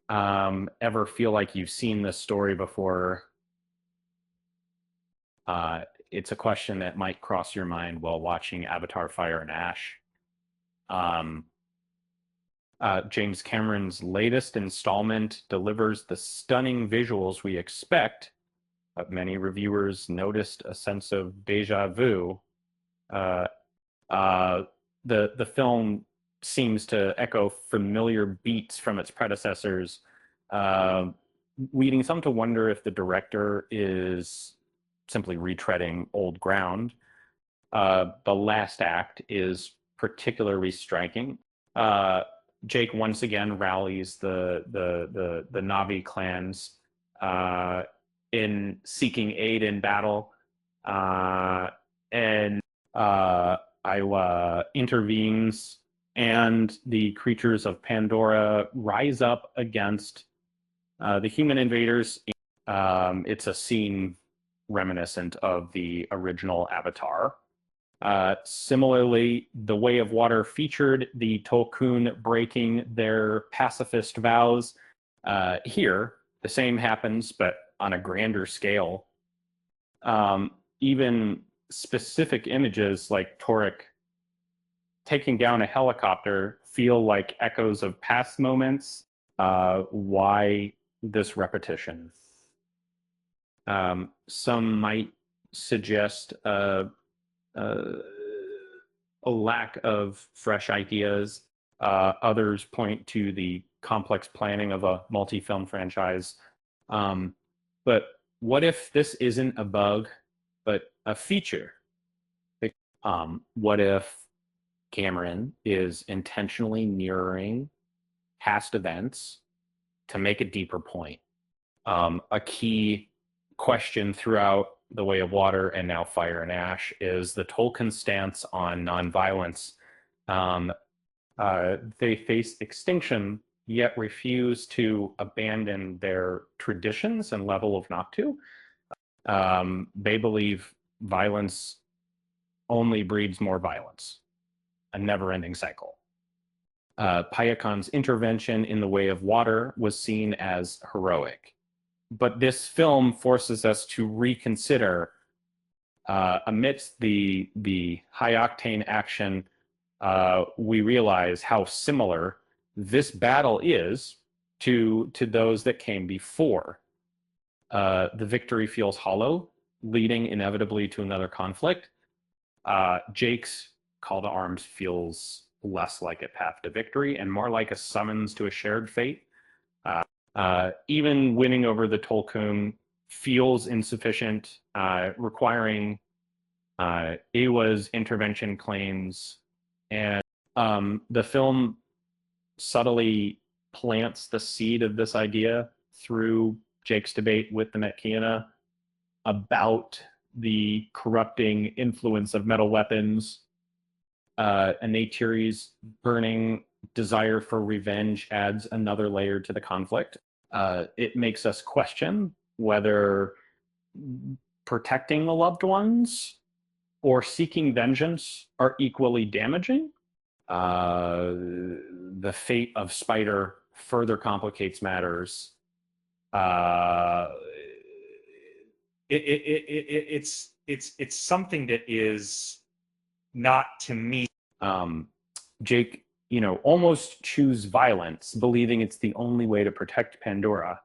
ever feel like you've seen this story before, it's a question that might cross your mind while watching Avatar: Fire and Ash. Um, James Cameron's latest installment delivers the stunning visuals we expect, but many reviewers noticed a sense of déjà vu. Uh, uh, the film seems to echo familiar beats from its predecessors, uh, leading some to wonder if the director is simply retreading old ground. The last act is particularly striking. Uh, Jake once again rallies the Navi clans uh, in seeking aid in battle, and Iowa intervenes, and the creatures of Pandora rise up against the human invaders. It's a scene reminiscent of the original Avatar. Similarly, The Way of Water featured the Tolkien breaking their pacifist vows. Here, the same happens, but on a grander scale. Even specific images like Torek taking down a helicopter feel like echoes of past moments. Why this repetition? Some might suggest a lack of fresh ideas. Others point to the complex planning of a multi-film franchise. But what if this isn't a bug, but a feature? What if Cameron is intentionally mirroring past events to make a deeper point? A key question throughout The Way of Water and now Fire and Ash is the Tolkien stance on nonviolence. They face extinction, yet refuse to abandon their traditions and level of not to. They believe violence only breeds more violence, a never-ending cycle. Payakan's intervention in The Way of Water was seen as heroic. But this film forces us to reconsider, amidst the high-octane action, we realize how similar this battle is to those that came before. The victory feels hollow, leading inevitably to another conflict. Jake's call to arms feels less like a path to victory and more like a summons to a shared fate. Even winning over the Tolkien feels insufficient, requiring Ewa's intervention claims. And the film subtly plants the seed of this idea through Jake's debate with the Metkiana about the corrupting influence of metal weapons. And Neytiri's burning desire for revenge adds another layer to the conflict. It makes us question whether protecting the loved ones or seeking vengeance are equally damaging. The fate of Spider further complicates matters. It's something that is not, to me. Jake, almost choose violence, believing it's the only way to protect Pandora.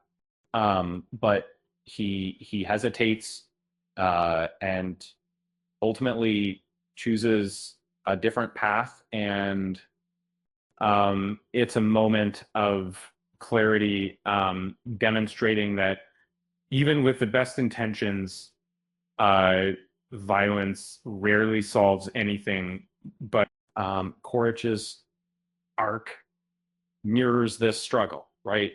But he hesitates, and ultimately chooses a different path. And it's a moment of clarity, demonstrating that even with the best intentions, violence rarely solves anything. But Quaritch's arc mirrors this struggle, right?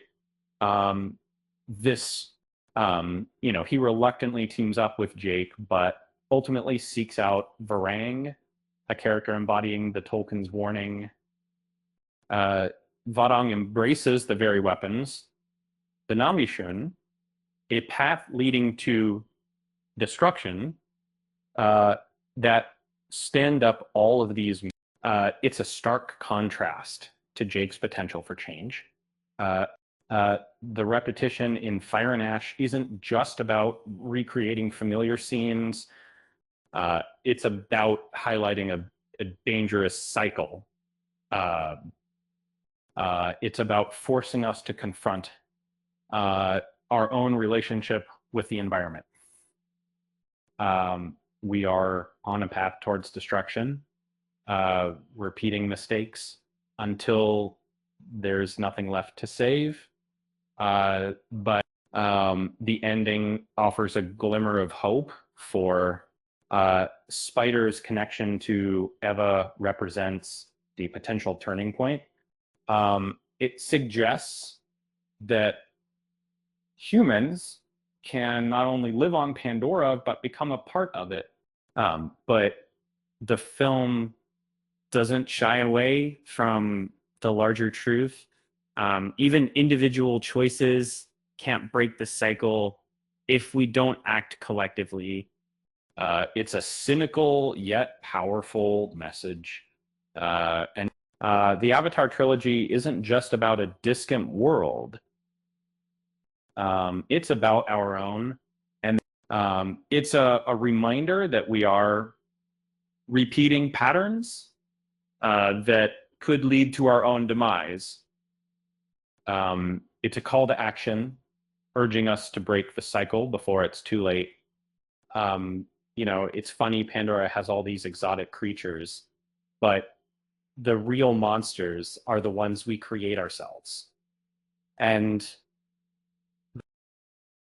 He reluctantly teams up with Jake, but ultimately seeks out Varang, a character embodying the Tolkien's warning. Vadong embraces the very weapons, the Namishun, a path leading to destruction, that stand up all of these. It's a stark contrast to Jake's potential for change. The repetition in Fire and Ash isn't just about recreating familiar scenes. It's about highlighting a dangerous cycle. It's about forcing us to confront our own relationship with the environment. We are on a path towards destruction, repeating mistakes until there's nothing left to save. But the ending offers a glimmer of hope for Spider's connection to Eva represents the potential turning point. It suggests that humans can not only live on Pandora, but become a part of it. But the film doesn't shy away from the larger truth. Even individual choices can't break the cycle if we don't act collectively. It's a cynical yet powerful message. And the Avatar trilogy isn't just about a distant world. It's about our own. And it's a reminder that we are repeating patterns that could lead to our own demise. It's a call to action, urging us to break the cycle before it's too late. It's funny, Pandora has all these exotic creatures, but the real monsters are the ones we create ourselves. And